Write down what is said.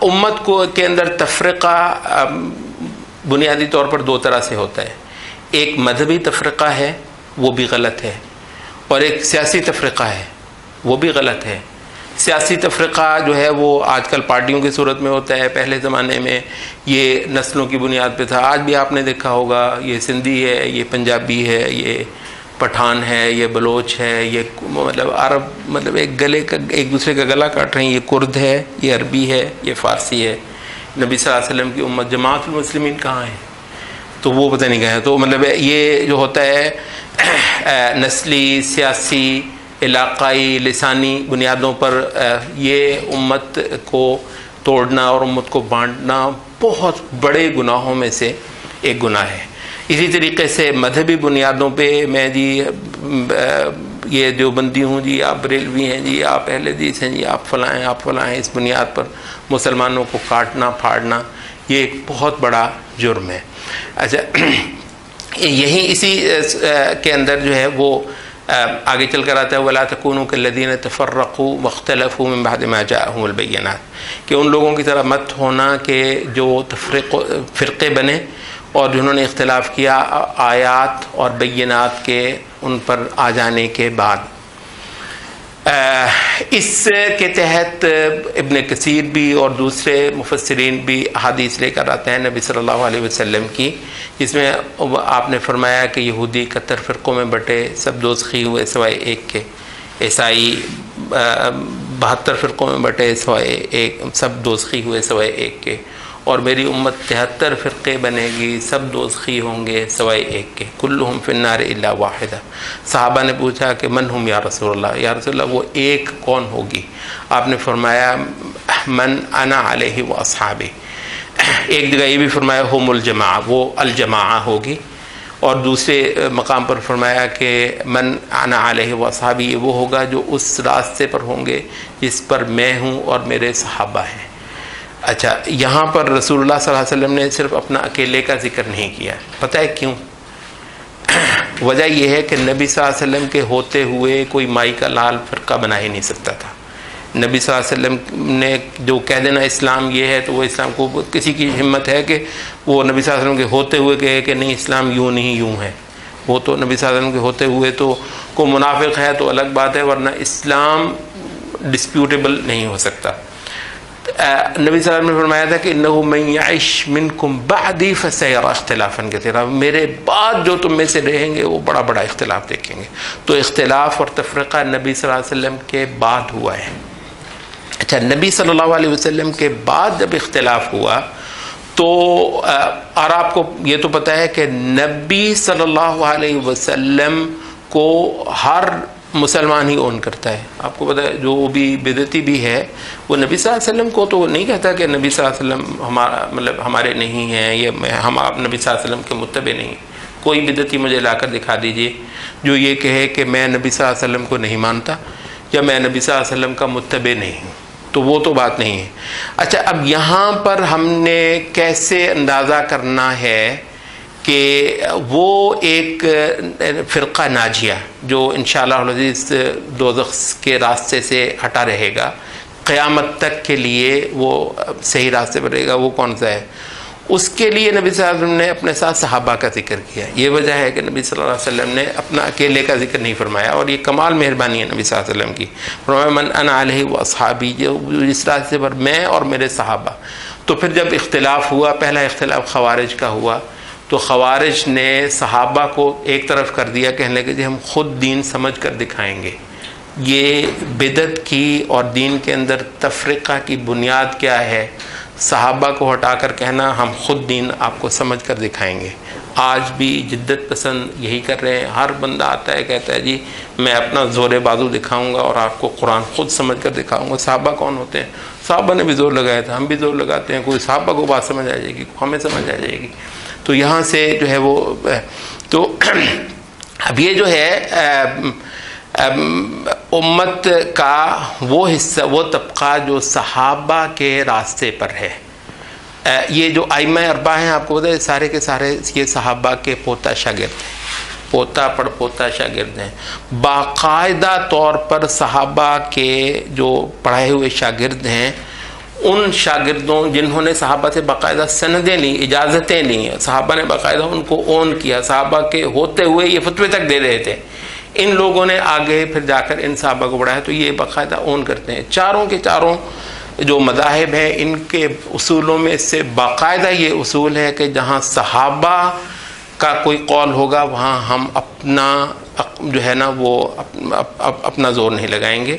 امت کو کے اندر تفرقہ بنیادی طور پر دو طرح سے ہوتا ہے. ایک مذہبی تفرقہ ہے، وہ بھی غلط ہے، اور ایک سیاسی تفرقہ ہے، وہ بھی غلط ہے. سیاسی تفرقہ جو ہے وہ آج کل پارٹیوں کی صورت میں ہوتا ہے. پہلے زمانے میں یہ نسلوں کی بنیاد پہ تھا. آج بھی آپ نے دیکھا ہوگا یہ سندھی ہے، یہ پنجابی ہے، یہ پٹھان ہے، یہ بلوچ ہے، یہ مطلب عرب، مطلب ایک دوسرے کا گلا کاٹ رہے ہیں. یہ کرد ہے، یہ عربی ہے، یہ فارسی ہے. نبی صلی اللہ علیہ وسلم کی امت جماعت المسلمین کہاں ہے؟ تو وہ پتہ نہیں کہاں ہے. تو مطلب یہ جو ہوتا ہے نسلی، سیاسی، علاقائی، لسانی بنیادوں پر یہ امت کو توڑنا اور امت کو بانٹنا بہت بڑے گناہوں میں سے ایک گناہ ہے. اسی طریقے سے مذہبی بنیادوں پہ میں جی یہ دیوبندی ہوں جی، آپ بریلوی ہیں جی، آپ اہل حدیث ہیں جی، آپ فلاں ہیں، آپ فلاں ہیں، اس بنیاد پر مسلمانوں کو کاٹنا پھاڑنا یہ ایک بہت بڑا جرم ہے. اچھا، یہی اسی کے اندر جو ہے وہ آگے چل کر آتا ہے وَلَا تَكُونُوا كَالَّذِينَ تَفَرَّقُوا وَاخْتَلَفُوا مِن بَعْدِ مَا جَاءَهُمُ الْبَيِّنَاتُ، کہ ان لوگوں کی طرح مت ہونا کہ جو فرقے بنے اور جنہوں نے اختلاف کیا آیات اور بینات کے ان پر آ جانے کے بعد. اس کے تحت ابن کثیر بھی اور دوسرے مفسرین بھی احادیث لے کر آتے ہیں نبی صلی اللہ علیہ وسلم کی، جس میں آپ نے فرمایا کہ یہودی 71 فرقوں میں بٹے، سب دوزخی ہوئے سوائے ایک کے. عیسائی 72 فرقوں میں بٹے سوائے ایک، سب دوزخی ہوئے سوائے ایک کے. اور میری امت 73 فرقے بنے گی، سب دوزخی ہوں گے سوائے ایک کے. کلہم فی النار الا واحدہ. صحابہ نے پوچھا کہ من ہم یا رسول اللہ، یا رسول اللہ وہ ایک کون ہوگی؟ آپ نے فرمایا من انا علیہ و اصحابی. ایک جگہ یہ بھی فرمایا ہم الجماعہ، وہ الجماعہ ہوگی. اور دوسرے مقام پر فرمایا کہ من انا علیہ و اصحابی وہ ہوگا جو اس راستے پر ہوں گے جس پر میں ہوں اور میرے صحابہ ہیں. اچھا، یہاں پر رسول اللہ صلی اللہ علیہ وسلم نے صرف اپنا اکیلے کا ذکر نہیں کیا. پتہ ہے کیوں؟ وجہ یہ ہے کہ نبی صلی اللہ علیہ وسلم کے ہوتے ہوئے کوئی مائی کا لال فرقہ بنا ہی نہیں سکتا تھا. نبی صلی اللہ علیہ وسلم نے جو کہہ دینا اسلام یہ ہے، تو وہ اسلام کو کسی کی ہمت ہے کہ وہ نبی صلی اللہ علیہ وسلم کے ہوتے ہوئے کہے کہ نہیں اسلام یوں نہیں یوں ہے؟ وہ تو نبی صلی اللہ علیہ وسلم کے ہوتے ہوئے تو کوئی منافق ہے تو الگ بات ہے، ورنہ اسلام ڈسپیوٹیبل نہیں ہو سکتا. نبی صلی اللہ علیہ وسلم نے فرمایا تھا کہ انہ من یعش منکم بعدی فسیری اختلافا کثیرا، میرے بعد جو تم میں سے رہیں گے وہ بڑا بڑا اختلاف دیکھیں گے. تو اختلاف اور تفرقہ نبی صلی اللہ علیہ وسلم کے بعد ہوا ہے. اچھا، نبی صلی اللہ علیہ وسلم کے بعد جب اختلاف ہوا تو اور آپ کو یہ تو پتہ ہے کہ نبی صلی اللہ علیہ وسلم کو ہر مسلمان ہی اون کرتا ہے. آپ کو پتہ ہے جو بھی بدعتی بھی ہے وہ نبی صلی اللہ علیہ وسلم کو تو نہیں کہتا کہ نبی صلی اللہ علیہ وسلم ہمارے نہیں ہیں، یہ ہم آپ نبی صلی اللہ علیہ وسلم کے متبع نہیں. کوئی بدعتی مجھے لا کر دکھا دیجئے جو یہ کہے کہ میں نبی صلی اللہ علیہ وسلم کو نہیں مانتا یا میں نبی صلی اللہ علیہ وسلم کا متبع نہیں ہوں، تو وہ تو بات نہیں ہے. اچھا، اب یہاں پر ہم نے کیسے اندازہ کرنا ہے کہ وہ ایک فرقہ ناجیہ جو انشاءاللہ العزیز دوزخ کے راستے سے ہٹا رہے گا، قیامت تک کے لیے وہ صحیح راستے پر رہے گا، وہ کون سا ہے؟ اس کے لیے نبی صلی اللہ علیہ وسلم نے اپنے ساتھ صحابہ کا ذکر کیا. یہ وجہ ہے کہ نبی صلی اللہ علیہ وسلم نے اپنا اکیلے کا ذکر نہیں فرمایا، اور یہ کمال مہربانی ہے نبی صلی اللہ علیہ وسلم کی. فرمایا من انا علیہ و اصحابی، جو اس راستے پر میں اور میرے صحابہ. تو پھر جب اختلاف ہوا، پہلا اختلاف خوارج کا ہوا، تو خوارج نے صحابہ کو ایک طرف کر دیا، کہنے لگے جی ہم خود دین سمجھ کر دکھائیں گے. یہ بدعت کی اور دین کے اندر تفرقہ کی بنیاد کیا ہے؟ صحابہ کو ہٹا کر کہنا ہم خود دین آپ کو سمجھ کر دکھائیں گے. آج بھی جدت پسند یہی کر رہے ہیں. ہر بندہ آتا ہے کہتا ہے جی میں اپنا زور بازو دکھاؤں گا اور آپ کو قرآن خود سمجھ کر دکھاؤں گا. صحابہ کون ہوتے ہیں؟ صحابہ نے بھی زور لگایا تھا، ہم بھی زور لگاتے ہیں. کوئی صحابہ کو بات سمجھ آ جائے گی، ہمیں سمجھ آ جائے گی. تو یہاں سے جو ہے وہ تو اب یہ جو ہے امت کا وہ حصہ، وہ طبقہ جو صحابہ کے راستے پر ہے. یہ جو ائمہ اربعہ ہیں آپ کو پتہ ہے سارے کے سارے یہ صحابہ کے پوتا شاگرد ہیں، پوتا پڑ پوتا شاگرد ہیں. باقاعدہ طور پر صحابہ کے جو پڑھائے ہوئے شاگرد ہیں ان شاگردوں جنہوں نے صحابہ سے باقاعدہ سندیں لی، اجازتیں لی، صحابہ نے باقاعدہ ان کو اون کیا، صحابہ کے ہوتے ہوئے یہ فتوے تک دے رہے تھے، ان لوگوں نے آگے پھر جا کر ان صحابہ کو بڑھایا، تو یہ باقاعدہ اون کرتے ہیں۔ چاروں کے چاروں جو مذاہب ہیں ان کے اصولوں میں سے باقاعدہ یہ اصول ہے کہ جہاں صحابہ کا کوئی قول ہوگا وہاں ہم اپنا جو ہے نا وہ اپنا زور نہیں لگائیں گے۔